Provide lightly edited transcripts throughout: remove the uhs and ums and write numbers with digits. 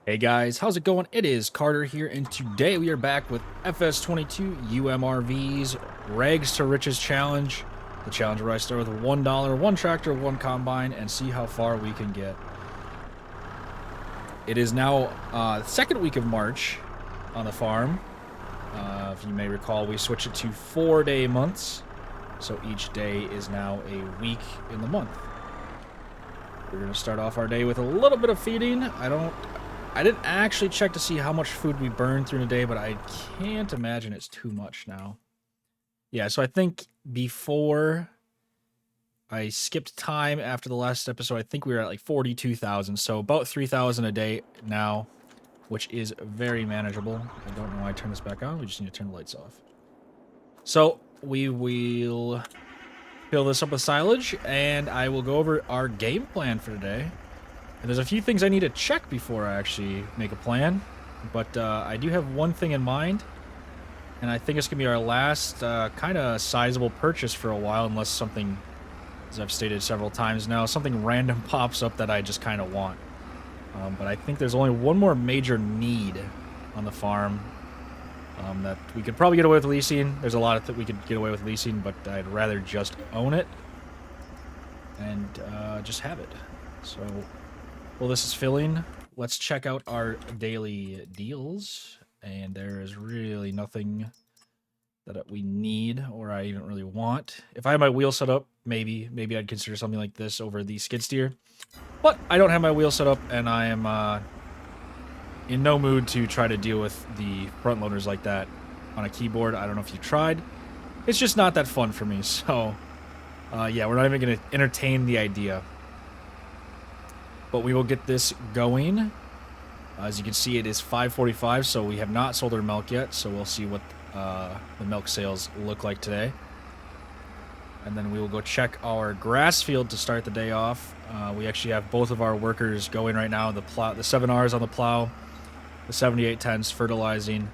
Hey guys, how's it going? It is Carter here, and today we are back with FS22 UMRV's Rags to Riches Challenge. The challenge where I start with $1, one tractor, one combine, and see how far we can get. It is now the second week of March on the farm. If you may recall, we switched it to 4-day months, so each day is now a week in the month. We're going to start off our day with a little bit of feeding. I didn't actually check to see how much food we burned through the day, but I can't imagine it's too much now. Yeah, so I think before I skipped time after the last episode, I think we were at like 42,000, so about 3,000 a day now, which is very manageable. I don't know why I turned this back on. We just need to turn the lights off. So we will fill this up with silage, and I will go over our game plan for today. And there's a few things I need to check before I actually make a plan, but I do have one thing in mind, and I think it's going to be our last kind of sizable purchase for a while, unless something, as I've stated several times now, something random pops up that I just kind of want. But I think there's only one more major need on the farm that we could probably get away with leasing. There's a lot that we could get away with leasing, but I'd rather just own it and just have it. So while this is filling, let's check out our daily deals. And there is really nothing that we need or I even really want. If I had my wheel set up, maybe I'd consider something like this over the skid steer. But I don't have my wheel set up, and I am in no mood to try to deal with the front loaders like that on a keyboard. I don't know if you tried. It's just not that fun for me. So, yeah, we're not even going to entertain the idea. But we will get this going. As you can see, it is 5:45, so we have not sold our milk yet. So we'll see what the milk sales look like today. And then we will go check our grass field to start the day off. We actually have both of our workers going right now. The 7Rs on the plow, the 7810s fertilizing,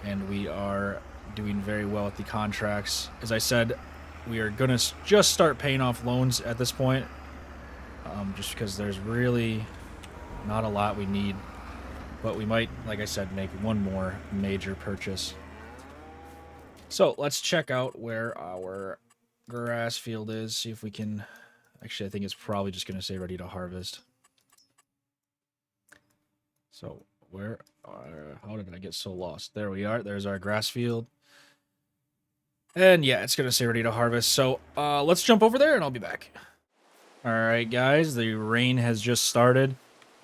and we are doing very well with the contracts. As I said, we are going to just start paying off loans at this point. Just because there's really not a lot we need. But we might, like I said, make one more major purchase. So let's check out where our grass field is. See if we can... Actually, I think it's probably just going to say ready to harvest. So where... how did I get so lost? There we are. There's our grass field. And yeah, it's going to say ready to harvest. So let's jump over there and I'll be back. Alright guys, the rain has just started,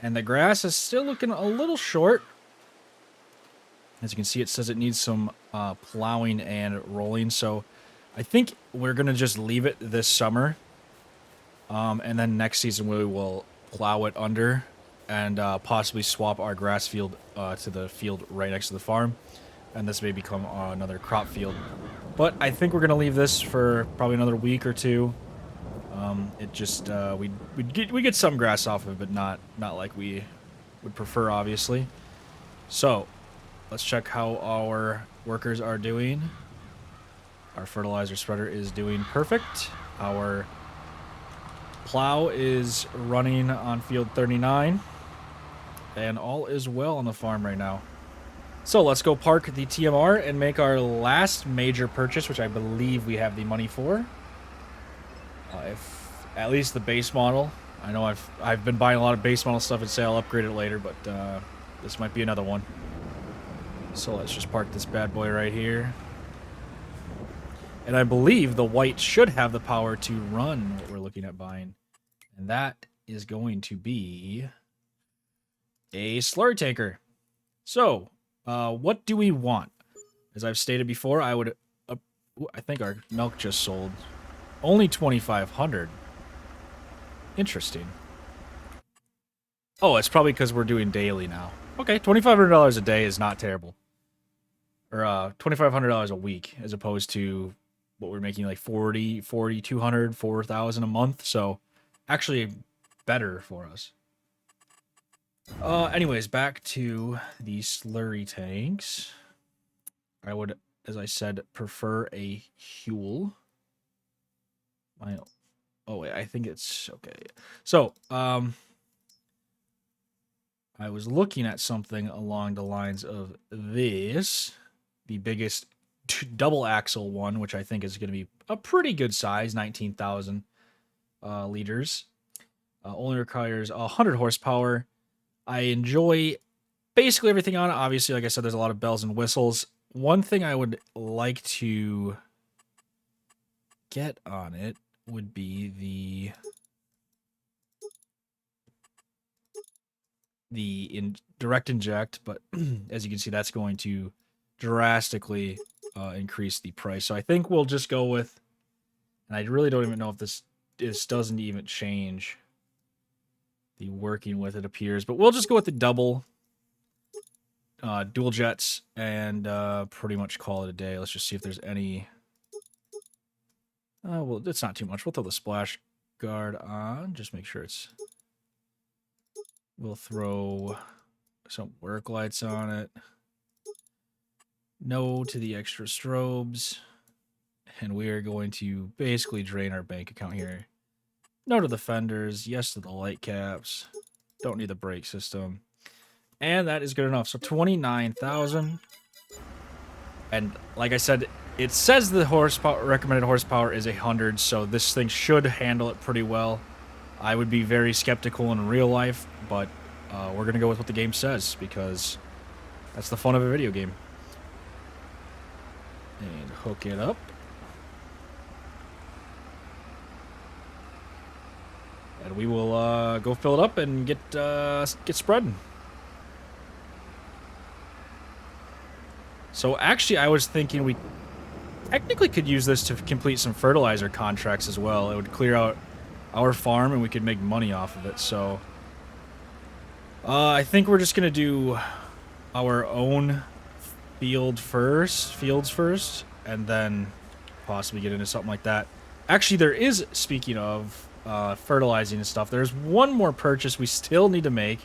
and the grass is still looking a little short. As you can see, it says it needs some plowing and rolling, so I think we're going to just leave it this summer. And then next season we will plow it under and possibly swap our grass field to the field right next to the farm. And this may become another crop field. But I think we're going to leave this for probably another week or two. It just we get some grass off of it, but not like we would prefer, obviously. So let's check how our workers are doing. Our fertilizer spreader is doing perfect. Our plow is running on field 39, and all is well on the farm right now. So let's go park the TMR and make our last major purchase, which I believe we have the money for. If at least the base model. I know I've been buying a lot of base model stuff and say I'll upgrade it later, but this might be another one. So let's just park this bad boy right here. And I believe the white should have the power to run what we're looking at buying. And that is going to be a slurry tanker. So, what do we want? As I've stated before, I would... I think our milk just sold. Only 2,500. Interesting. Oh, it's probably because we're doing daily now. Okay, $2,500 a day is not terrible. Or $2,500 a week, as opposed to what we're making, like 4,200, 4,000 a month. So, actually better for us. Anyways, back to the slurry tanks. I would, as I said, prefer a Huel. Oh wait, I think it's okay. So, I was looking at something along the lines of this, the biggest double axle one, which I think is going to be a pretty good size, 19,000 liters. Only requires 100 horsepower. I enjoy basically everything on it. Obviously, like I said, there's a lot of bells and whistles. One thing I would like to get on it would be the direct inject, but as you can see, that's going to drastically increase the price. So I think we'll just go with, and I really don't even know if this doesn't even change the working with, it appears, but we'll just go with the double dual jets and pretty much call it a day. Let's just see if there's any. Well, it's not too much. We'll throw the splash guard on. Just make sure it's. We'll throw some work lights on it. No to the extra strobes. And we are going to basically drain our bank account here. No to the fenders. Yes to the light caps. Don't need the brake system. And that is good enough. So 29,000. And like I said, it says the recommended horsepower is 100, so this thing should handle it pretty well. I would be very skeptical in real life, but we're going to go with what the game says, because that's the fun of a video game. And hook it up. And we will go fill it up and get spreading. So actually, I was thinking we technically could use this to complete some fertilizer contracts as well. It would clear out our farm and we could make money off of it. So I think we're just going to do our own fields first, and then possibly get into something like that. Actually, there is, speaking of fertilizing and stuff, there's one more purchase we still need to make,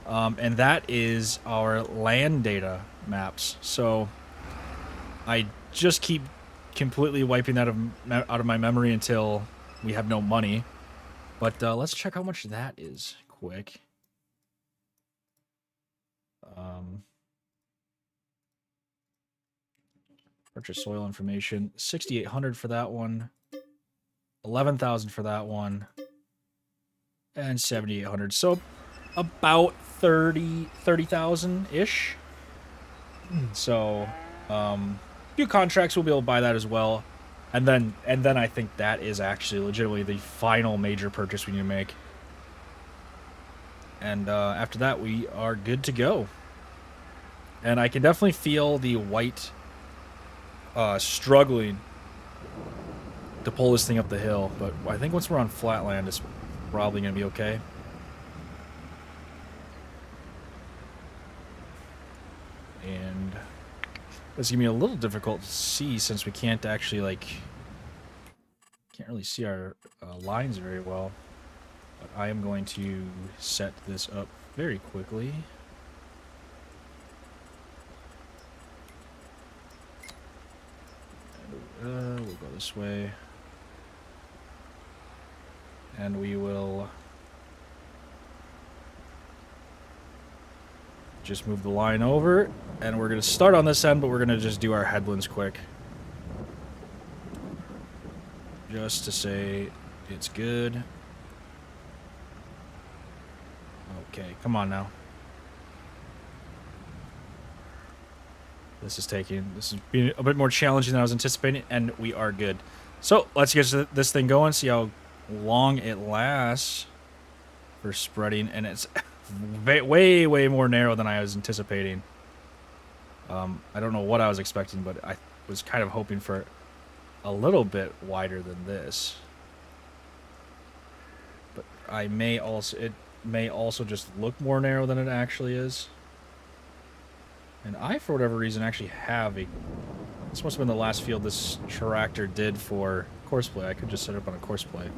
and that is our land data maps. So I just keep completely wiping that out of my memory until we have no money. But let's check how much that is quick. Purchase soil information, 6,800 for that one, 11,000 for that one, and 7,800. So about 30,000 ish. So few contracts we'll be able to buy that as well, and then I think that is actually legitimately the final major purchase we need to make. And after that, we are good to go. And I can definitely feel the white struggling to pull this thing up the hill, but I think once we're on flat land, it's probably going to be okay. And this is going to be a little difficult to see since we can't actually, like, can't really see our lines very well. But I am going to set this up very quickly. We'll go this way. And we will just move the line over. And we're going to start on this end, but we're going to just do our headlands quick. Just to say it's good. Okay, come on now. This is being a bit more challenging than I was anticipating, and we are good. So let's get this thing going, see how long it lasts for spreading, and it's way more narrow than I was anticipating. I don't know what I was expecting, but I was kind of hoping for a little bit wider than this. But it may also just look more narrow than it actually is. And I, for whatever reason, actually have this must have been the last field this tractor did for courseplay. I could just set it up on a courseplay.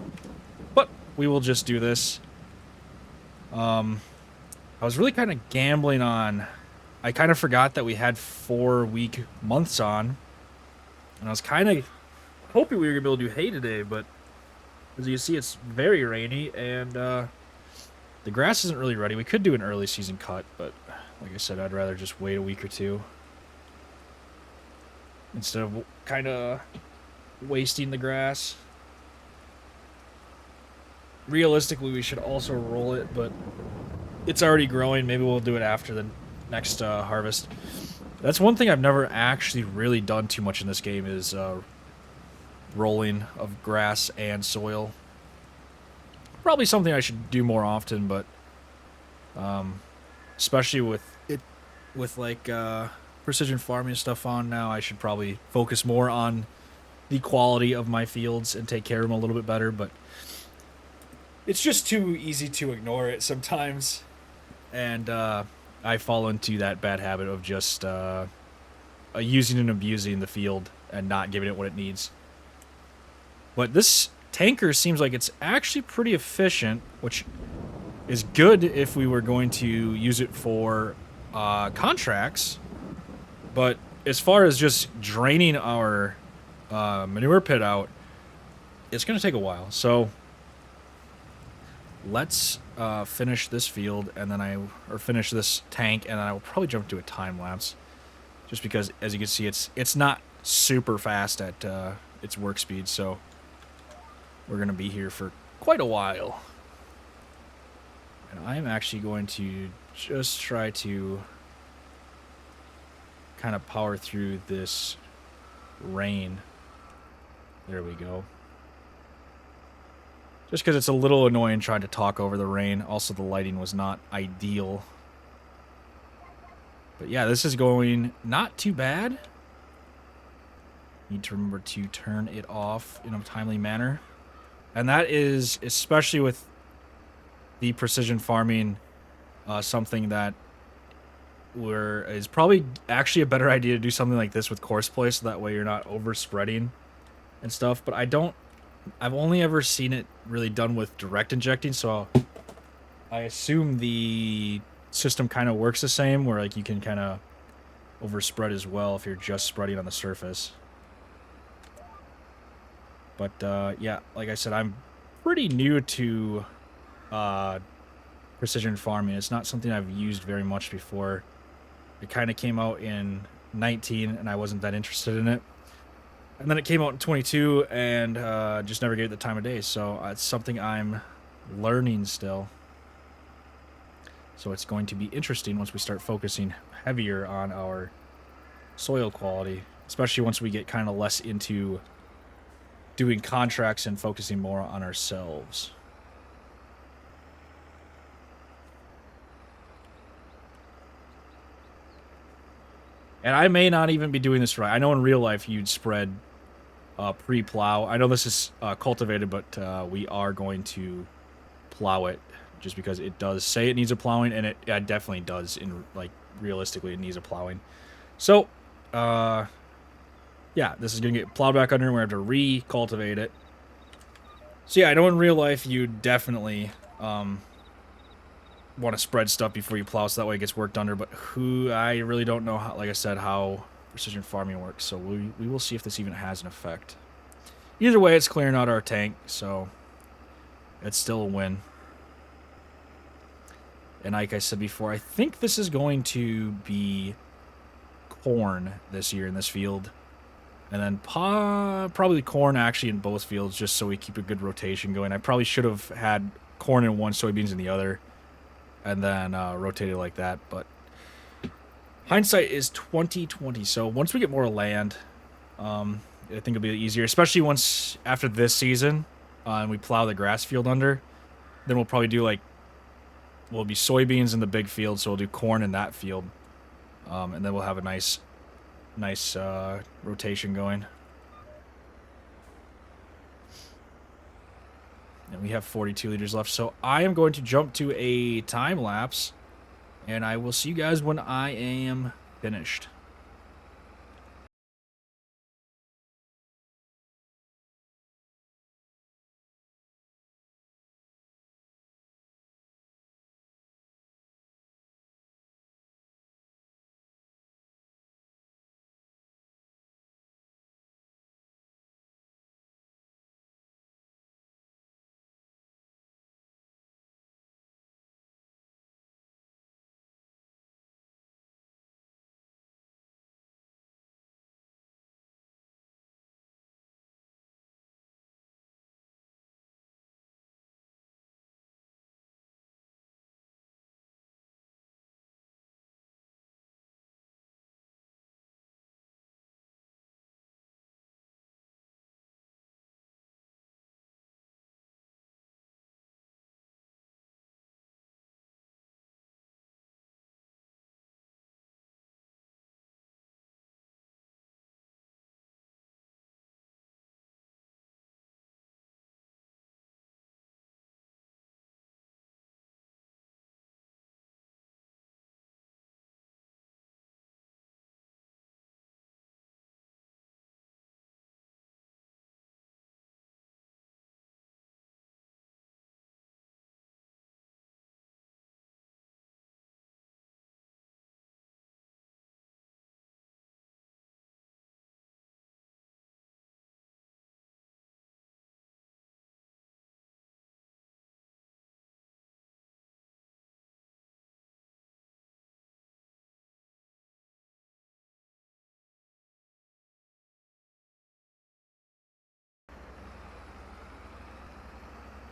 But we will just do this. I was really kind of gambling on. I kind of forgot that we had 4-week months on. And I was kind of hoping we were going to be able to do hay today, but as you can see, it's very rainy, and The grass isn't really ready. We could do an early season cut, but like I said, I'd rather just wait a week or two instead of kind of wasting the grass. Realistically, we should also roll it, but it's already growing. Maybe we'll do it after the next harvest. That's one thing I've never actually really done too much in this game is rolling of grass and soil. Probably something I should do more often, but especially with like precision farming stuff on now, I should probably focus more on the quality of my fields and take care of them a little bit better. But it's just too easy to ignore it sometimes, and I fall into that bad habit of just using and abusing the field and not giving it what it needs. But this tanker seems like it's actually pretty efficient, which is good if we were going to use it for contracts. But as far as just draining our manure pit out, it's going to take a while. So let's finish this field and then finish this tank, and then I will probably jump to a time lapse, just because, as you can see, it's not super fast at its work speed. So we're going to be here for quite a while. And I'm actually going to just try to kind of power through this rain. There we go. Just because it's a little annoying trying to talk over the rain. Also, the lighting was not ideal. But yeah, this is going not too bad. Need to remember to turn it off in a timely manner. And that is, especially with the precision farming, something that is probably actually a better idea to do something like this with course play, so that way you're not over spreading and stuff. But I've only ever seen it really done with direct injecting, so I assume the system kind of works the same, where like you can kind of overspread as well if you're just spreading on the surface. But yeah, like I said, I'm pretty new to precision farming. It's not something I've used very much before. It kind of came out in 19, and I wasn't that interested in it. And then it came out in 22, and just never gave it the time of day. So it's something I'm learning still. So it's going to be interesting once we start focusing heavier on our soil quality, especially once we get kind of less into doing contracts and focusing more on ourselves. And I may not even be doing this right. I know in real life you'd spread pre-plow. I know this is cultivated, but we are going to plow it just because it does say it needs a plowing, and it definitely does. Realistically, it needs a plowing. So, yeah, this is going to get plowed back under, and we're going to have to re-cultivate it. So yeah, I know in real life you definitely want to spread stuff before you plow, so that way it gets worked under, but I really don't know how, like I said, how precision farming works, so we will see if this even has an effect. Either way, it's clearing out our tank, so it's still a win. And like I said before, I think this is going to be corn this year in this field, and then probably corn actually in both fields, just so we keep a good rotation going. I probably should have had corn in one, soybeans in the other, and then rotated like that, but hindsight is 2020. So once we get more land, I think it'll be easier, especially once after this season, and we plow the grass field under. Then we'll probably do we'll be soybeans in the big field, so we'll do corn in that field, and then we'll have a nice rotation going. And we have 42 liters left, so I am going to jump to a time lapse, and I will see you guys when I am finished.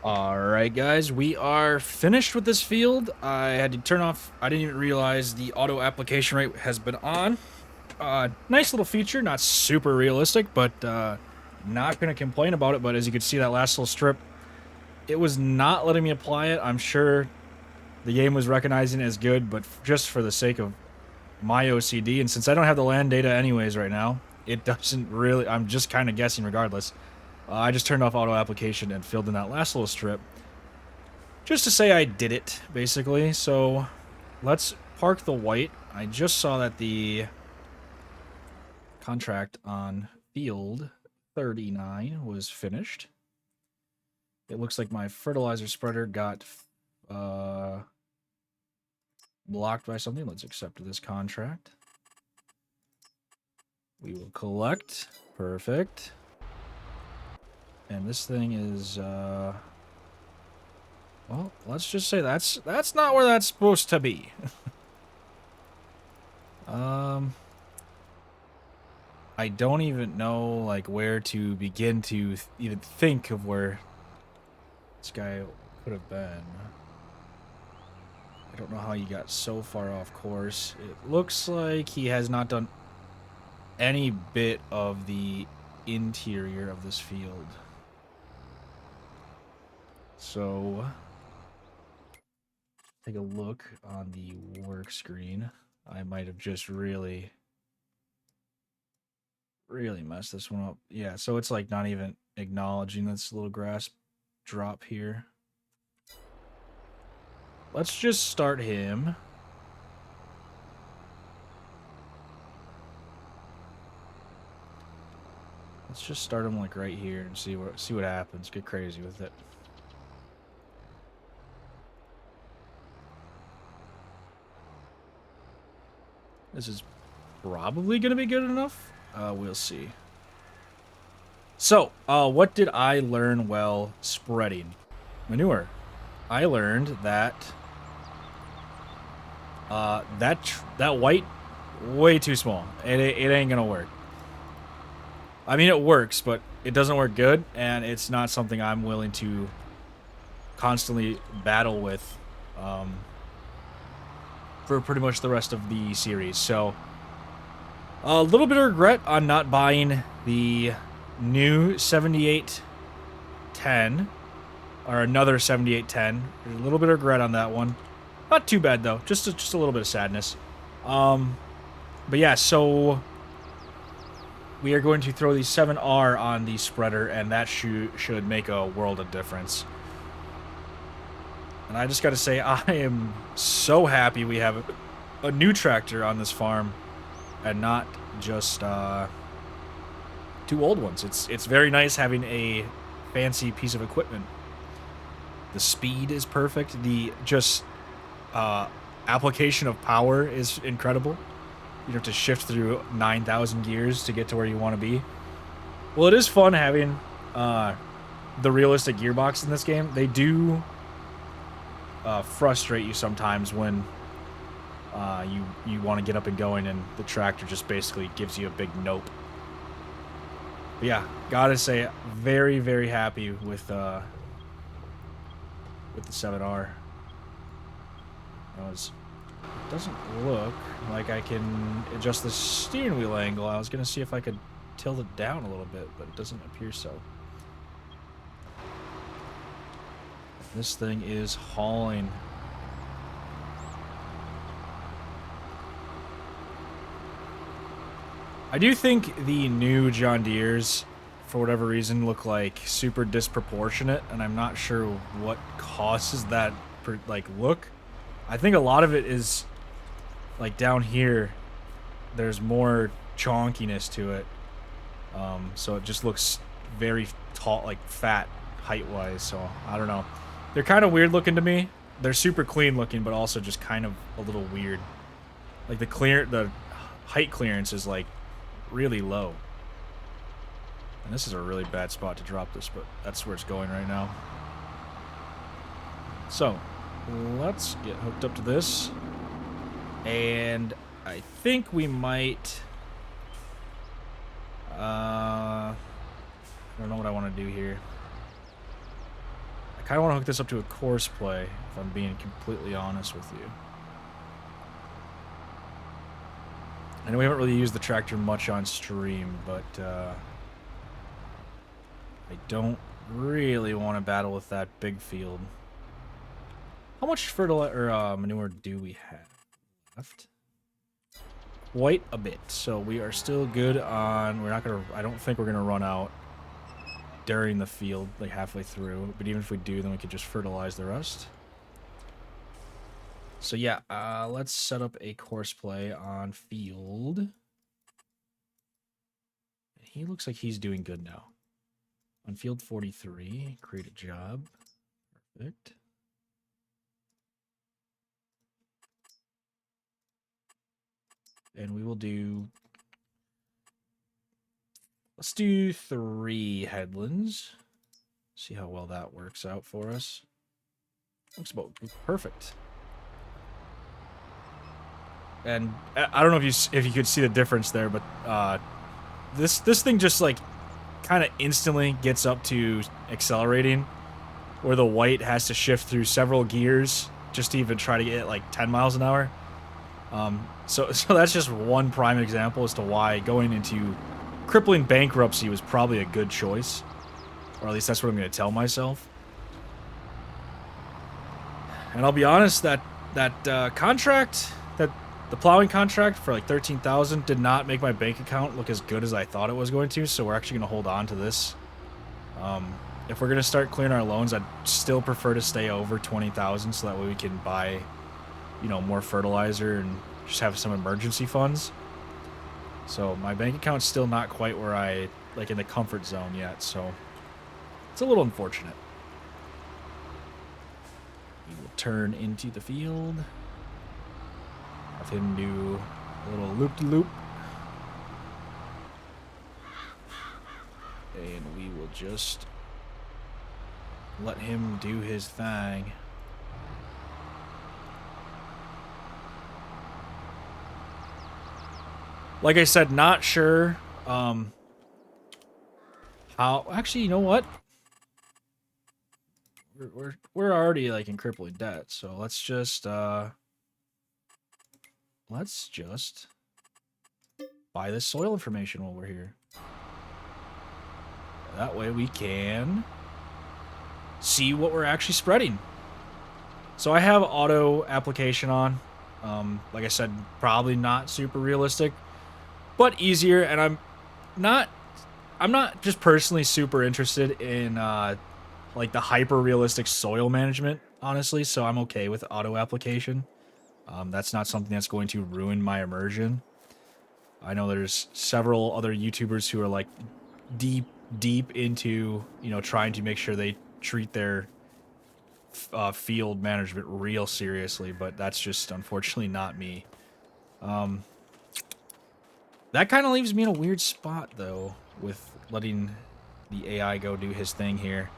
Alright guys, we are finished with this field. I had to turn off, I didn't even realize the auto application rate has been on. Nice little feature, not super realistic, but not gonna complain about it. But as you can see, that last little strip, it was not letting me apply it. I'm sure the game was recognizing it as good, but just for the sake of my OCD, and since I don't have the land data anyways right now, it doesn't really, I'm just kind of guessing regardless. I just turned off auto application and filled in that last little strip just to say I did it, basically. So let's park the white. I just saw that the contract on field 39 was finished. It looks like my fertilizer spreader got blocked by something. Let's accept this contract. We will collect. Perfect. And this thing is, well, let's just say that's not where that's supposed to be. I don't even know, like, where to begin to even think of where this guy could have been. I don't know how he got so far off course. It looks like he has not done any bit of the interior of this field. So, take a look on the work screen. I might have just really messed this one up. Yeah, so it's like not even acknowledging this little grass drop here. Let's just start him. Let's just start him like right here and see what happens. Get crazy with it. This is probably going to be good enough. We'll see. So, what did I learn while spreading manure? I learned that that white, way too small. It ain't gonna work. I mean, it works, but it doesn't work good, and it's not something I'm willing to constantly battle with for pretty much the rest of the series. So, a little bit of regret on not buying the new 7810, or another 7810. There's a little bit of regret on that one. Not too bad though, just a little bit of sadness. But yeah, so we are going to throw the 7R on the spreader, and that should make a world of difference. And I just got to say, I am so happy we have a new tractor on this farm, and not just 2 old ones. It's very nice having a fancy piece of equipment. The speed is perfect. The just application of power is incredible. You have to shift through 9,000 gears to get to where you want to be. Well, it is fun having the realistic gearbox in this game. They do frustrate you sometimes when you want to get up and going, and the tractor just basically gives you a big nope. But yeah, gotta say, very, very happy with the 7R. It doesn't look like I can adjust the steering wheel angle. I was gonna see if I could tilt it down a little bit, but it doesn't appear so. This thing is hauling. I do think the new John Deeres, for whatever reason, look like super disproportionate, and I'm not sure what causes that look. I think a lot of it is like down here. There's more chonkiness to it, so it just looks very tall, like fat height-wise. So I don't know. They're kind of weird looking to me. They're super clean looking, but also just kind of a little weird. Like the height clearance is like really low. And this is a really bad spot to drop this, but that's where it's going right now. So, let's get hooked up to this. And I think we might... I don't know what I want to do here. I kind of want to hook this up to a course play, if I'm being completely honest with you. I know we haven't really used the tractor much on stream, but I don't really want to battle with that big field. How much fertilizer or manure do we have left? Quite a bit. So we are still good on. We're not gonna. I don't think we're gonna run out during the field, like halfway through. But even if we do, then we could just fertilize the rest. So yeah, let's set up a course play on field. He looks like he's doing good now. On field 43, create a job. Perfect. And we will do... Let's do 3 headlands. See how well that works out for us. Looks about perfect. And I don't know if you could see the difference there, but this thing just like kind of instantly gets up to accelerating, where the white has to shift through several gears just to even try to get like 10 miles an hour. So that's just one prime example as to why going into crippling bankruptcy was probably a good choice, or at least that's what I'm going to tell myself. And I'll be honest, that contract, the plowing contract for like $13,000 did not make my bank account look as good as I thought it was going to, so we're actually going to hold on to this. If we're going to start clearing our loans, I'd still prefer to stay over $20,000 so that way we can buy, you know, more fertilizer and just have some emergency funds. So my bank account's still not quite where I, like, in the comfort zone yet, so it's a little unfortunate. We will turn into the field. Have him do a little loop-de-loop. And we will just let him do his thing. Like I said, not sure how... Actually, you know what? We're already like in crippling debt, so let's just buy this soil information while we're here. That way we can see what we're actually spreading. So I have auto application on. Like I said, probably not super realistic, but easier. And I'm not just personally super interested in like the hyper realistic soil management, honestly. So I'm okay with auto application. That's not something that's going to ruin my immersion. I know there's several other YouTubers who are like deep into, you know, trying to make sure they treat their field management real seriously, but that's just unfortunately not me. That kind of leaves me in a weird spot though, with letting the AI go do his thing here.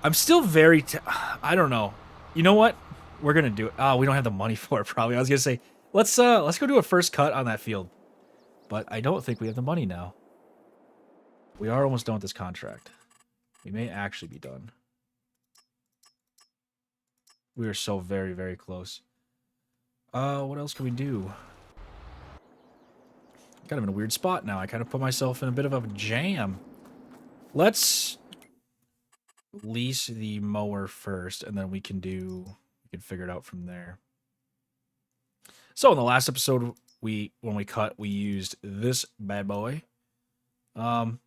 I'm still very I don't know. You know what? We're gonna do it. Oh, we don't have the money for it probably. I was gonna say let's go do a first cut on that field, but I don't think we have the money now. We are almost done with this contract. We may actually be done. We are so very, very close. What else can we do? Kind of in a weird spot now. I kind of put myself in a bit of a jam. Let's lease the mower first, and then we can figure it out from there. So in the last episode, when we cut, we used this bad boy. Well,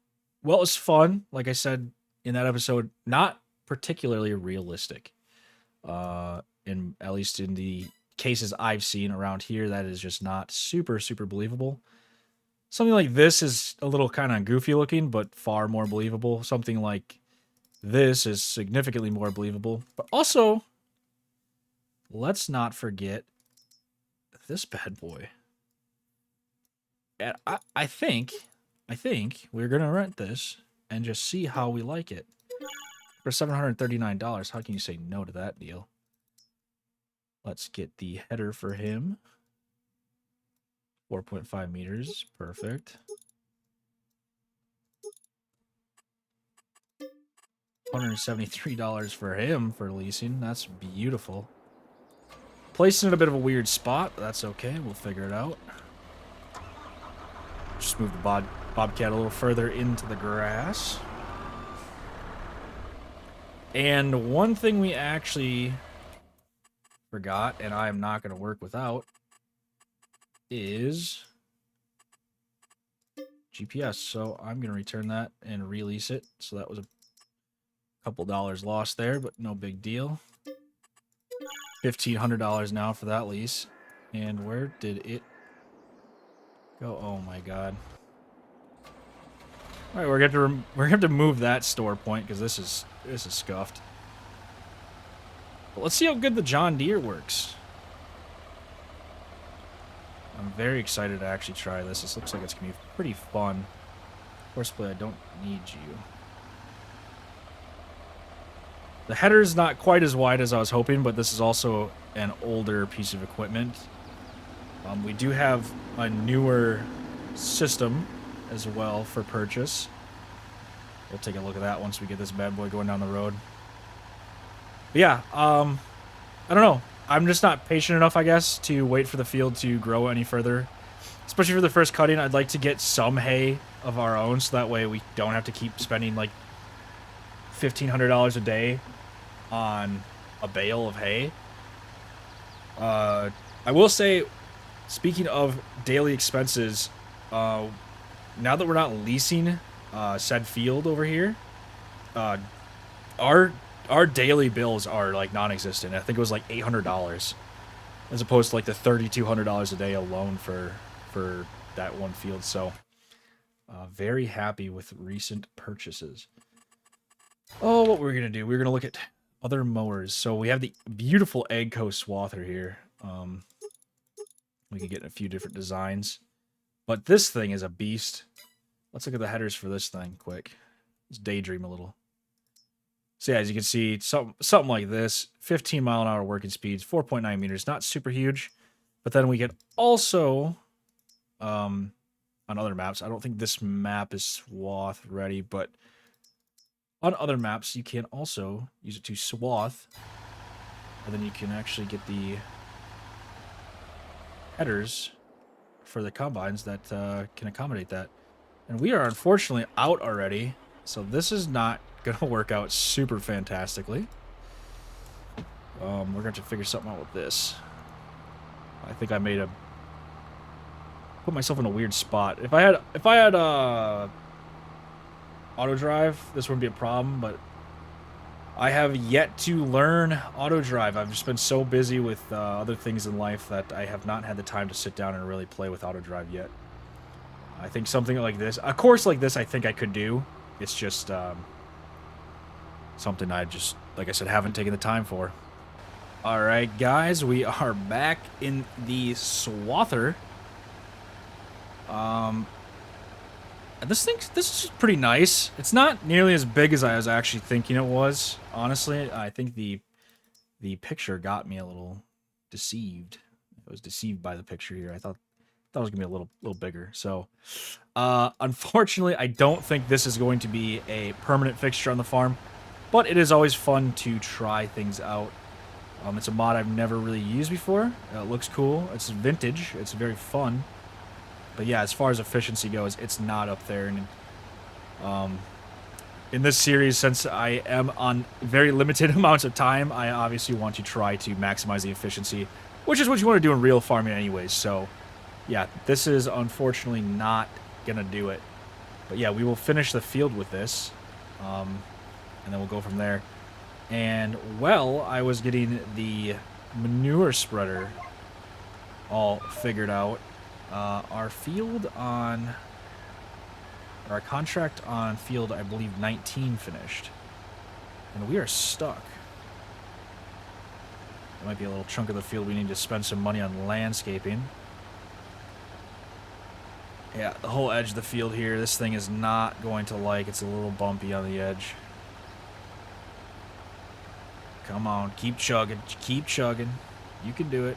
it was fun. Like I said in that episode, not particularly realistic. At least in the cases I've seen around here, that is just not super believable. Something like this is a little kind of goofy looking, but far more believable. Something like this is significantly more believable. But also, let's not forget this bad boy. And I think we're gonna rent this and just see how we like it. For $739, how can you say no to that deal? Let's get the header for him. 4.5 meters, perfect. $173 for him for leasing. That's beautiful. Placed in a bit of a weird spot, but that's okay. We'll figure it out. Just move the Bobcat a little further into the grass. And one thing we actually forgot, and I am not going to work without, is GPS. So I'm going to return that and release it. So that was a couple dollars lost there, but no big deal. $1,500 now for that lease. And where did it go? Oh my god. All right, we're gonna have to move that store point because this is scuffed. But let's see how good the John Deere works. I'm very excited to actually try this. This looks like it's gonna be pretty fun. Horseplay, I don't need you. The header's not quite as wide as I was hoping, but this is also an older piece of equipment. We do have a newer system as well for purchase. We'll take a look at that once we get this bad boy going down the road. But yeah, I don't know. I'm just not patient enough, I guess, to wait for the field to grow any further. Especially for the first cutting, I'd like to get some hay of our own, so that way we don't have to keep spending like $1,500 a day on a bale of hay. I will say, speaking of daily expenses, now that we're not leasing said field over here, our daily bills are like non-existent. I think it was like $800 as opposed to like the $3,200 a day alone for that one field. So very happy with recent purchases. Oh, what we're gonna do? We're gonna look at other mowers. So we have the beautiful Agco Swather here. We can get a few different designs, but this thing is a beast. Let's look at the headers for this thing quick. Let's daydream a little. So yeah, as you can see, something like this, 15 mile an hour working speeds, 4.9 meters, not super huge. But then we can also, on other maps, I don't think this map is swath ready, but on other maps, you can also use it to swath, and then you can actually get the headers for the combines that can accommodate that. And we are unfortunately out already, so this is not going to work out super fantastically. We're going to have to figure something out with this. I think I put myself in a weird spot. If I had auto drive, this wouldn't be a problem, but I have yet to learn auto drive. I've just been so busy with other things in life that I have not had the time to sit down and really play with auto drive yet. I think something like this, a course like this, I think I could do. It's just something I just, like I said, haven't taken the time for. All right, guys, we are back in the Swather. This is pretty nice. It's not nearly as big as I was actually thinking it was. Honestly, I think the picture got me a little deceived. I was deceived by the picture here. I thought it was gonna be a little bigger. So, unfortunately, I don't think this is going to be a permanent fixture on the farm. But it is always fun to try things out. It's a mod I've never really used before. It looks cool. It's vintage. It's very fun. But yeah, as far as efficiency goes, it's not up there. And in this series, since I am on very limited amounts of time, I obviously want to try to maximize the efficiency, which is what you want to do in real farming anyways. So yeah, this is unfortunately not going to do it. But yeah, we will finish the field with this. And then we'll go from there. And, well, I was getting the manure spreader all figured out. Our contract on field, I believe, 19 finished. And we are stuck. There might be a little chunk of the field we need to spend some money on landscaping. Yeah, the whole edge of the field here, this thing is not going to like. It's a little bumpy on the edge. Come on, keep chugging, keep chugging. You can do it.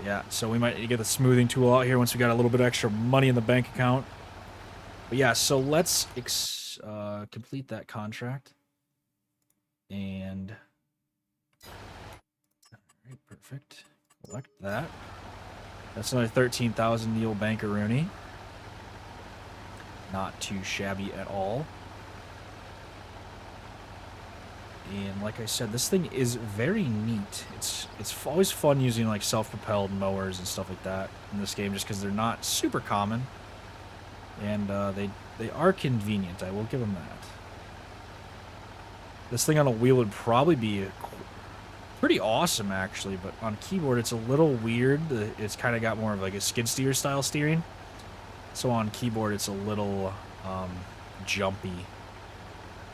Yeah, so we might need to get the smoothing tool out here once we got a little bit extra money in the bank account. But yeah, so let's let's complete that contract. And all right, perfect. Collect that. That's another 13,000 Neil Bankaroonie. Not too shabby at all. And like I said, this thing is very neat. It's always fun using like self-propelled mowers and stuff like that in this game, just because they're not super common, and they are convenient. I will give them that. This thing on a wheel would probably be pretty awesome, actually, but on keyboard it's a little weird. It's kind of got more of like a skid steer style steering, so on keyboard it's a little jumpy,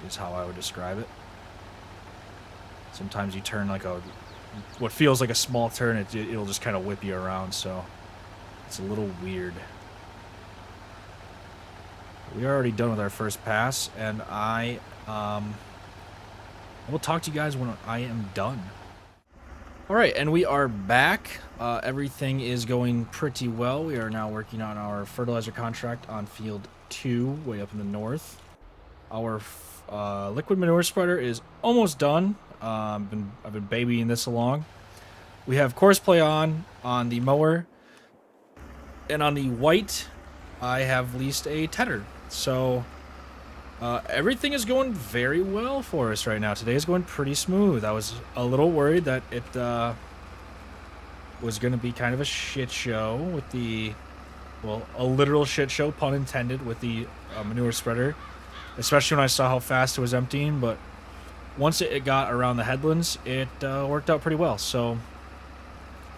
is how I would describe it. Sometimes you turn like what feels like a small turn, it'll just kind of whip you around, so it's a little weird. We are already done with our first pass, and I will talk to you guys when I am done. All right, and we are back. Everything is going pretty well. We are now working on our fertilizer contract on field 2, way up in the north. Our liquid manure spreader is almost done. I've been babying this along. We have course play on the mower, and on the white, I have leased a tedder. So everything is going very well for us right now. Today is going pretty smooth. I was a little worried that it was going to be kind of a shit show with a literal shit show, pun intended, with the manure spreader, especially when I saw how fast it was emptying, but once it got around the headlands, it worked out pretty well. So,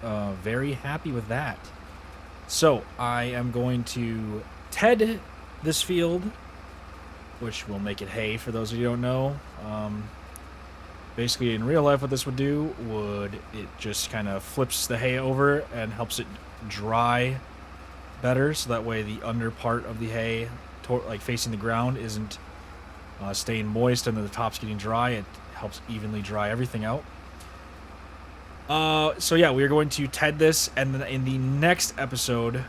very happy with that. So, I am going to TED this field, which will make it hay, for those of you who don't know. Basically, in real life, what this would do it just kind of flips the hay over and helps it dry better, so that way the under part of the hay, like facing the ground, isn't staying moist and the top's getting dry. It helps evenly dry everything out. So yeah, we are going to TED this, and then in the next episode,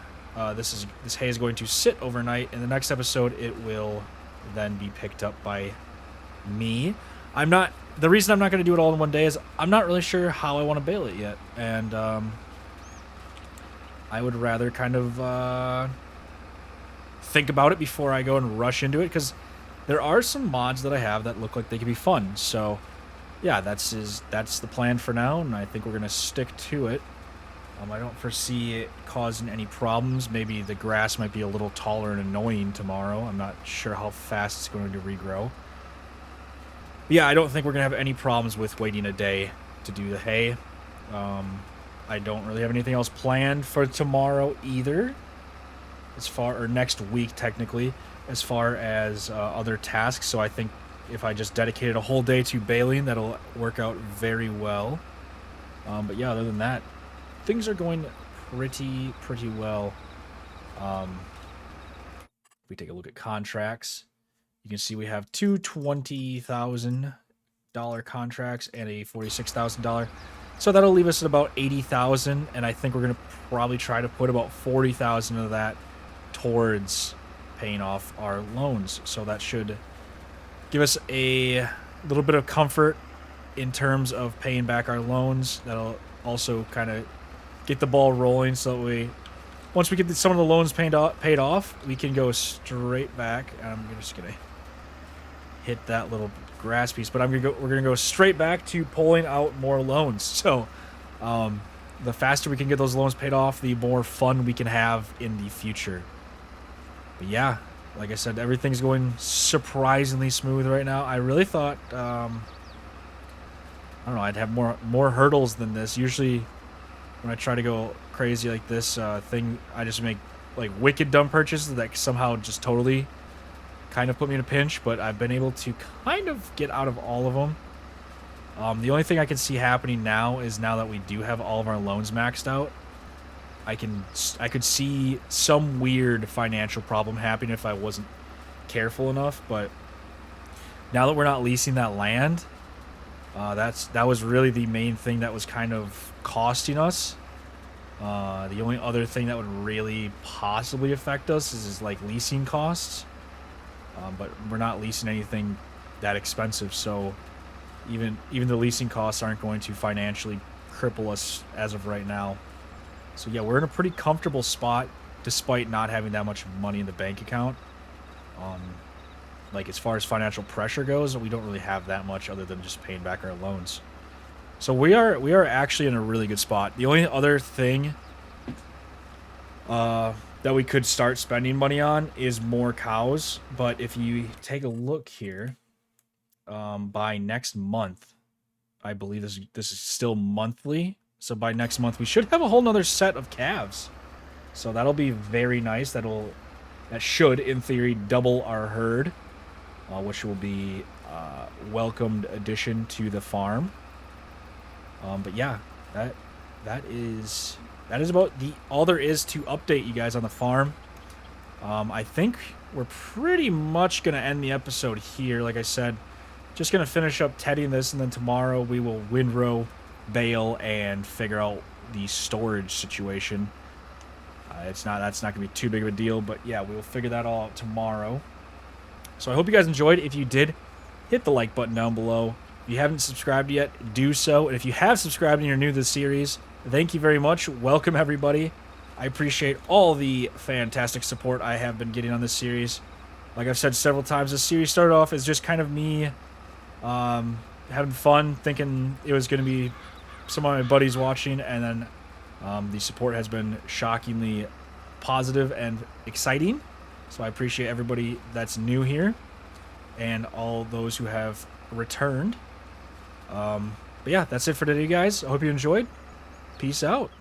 this hay is going to sit overnight. In the next episode, it will then be picked up by me. The reason I'm not going to do it all in one day is I'm not really sure how I want to bale it yet, and I would rather kind of think about it before I go and rush into it, because there are some mods that I have that look like they could be fun. So, yeah, that's the plan for now, and I think we're going to stick to it. I don't foresee it causing any problems. Maybe the grass might be a little taller and annoying tomorrow. I'm not sure how fast it's going to regrow. But yeah, I don't think we're going to have any problems with waiting a day to do the hay. I don't really have anything else planned for tomorrow either, or next week technically, as far as other tasks. So I think if I just dedicated a whole day to baling, that'll work out very well. But yeah, other than that, things are going pretty well. If we take a look at contracts, you can see we have two $20,000 contracts and a $46,000. So that'll leave us at about $80,000, and I think we're going to probably try to put about $40,000 of that towards paying off our loans. So that should give us a little bit of comfort in terms of paying back our loans. That'll also kind of get the ball rolling, so that once we get some of the loans paid off, we can go straight back. I'm just gonna hit that little grass piece, but we're gonna go straight back to pulling out more loans. So the faster we can get those loans paid off, the more fun we can have in the future. But yeah, like I said, everything's going surprisingly smooth right now. I really thought I don't know, I'd have more hurdles than this. Usually when I try to go crazy like this thing, I just make like wicked dumb purchases that somehow just totally kind of put me in a pinch, but I've been able to kind of get out of all of them. The only thing I can see happening now is, now that we do have all of our loans maxed out, I could see some weird financial problem happening if I wasn't careful enough. But now that we're not leasing that land, that was really the main thing that was kind of costing us. The only other thing that would really possibly affect us is like leasing costs. but we're not leasing anything that expensive, so even the leasing costs aren't going to financially cripple us as of right now. So yeah, we're in a pretty comfortable spot despite not having that much money in the bank account. Like as far as financial pressure goes, we don't really have that much other than just paying back our loans. So we are actually in a really good spot. The only other thing that we could start spending money on is more cows. But if you take a look here, by next month, I believe this is still monthly. So by next month, we should have a whole nother set of calves. So that'll be very nice. That should, in theory, double our herd, which will be a welcomed addition to the farm. But yeah, that is about all there is to update you guys on the farm. I think we're pretty much gonna end the episode here. Like I said, just gonna finish up tedding this, and then tomorrow we will windrow, bale, and figure out the storage situation. That's not gonna be too big of a deal, but yeah, we will figure that all out tomorrow. So I hope you guys enjoyed. If you did, hit the like button down below. If you haven't subscribed yet, do so. And if you have subscribed and you're new to the series, thank you very much. Welcome, everybody. I appreciate all the fantastic support I have been getting on this series. Like I've said several times, this series started off as just kind of me having fun, thinking it was going to be some of my buddies watching, and then the support has been shockingly positive and exciting. So I appreciate everybody that's new here and all those who have returned. But yeah, that's it for today, guys. I hope you enjoyed. Peace out.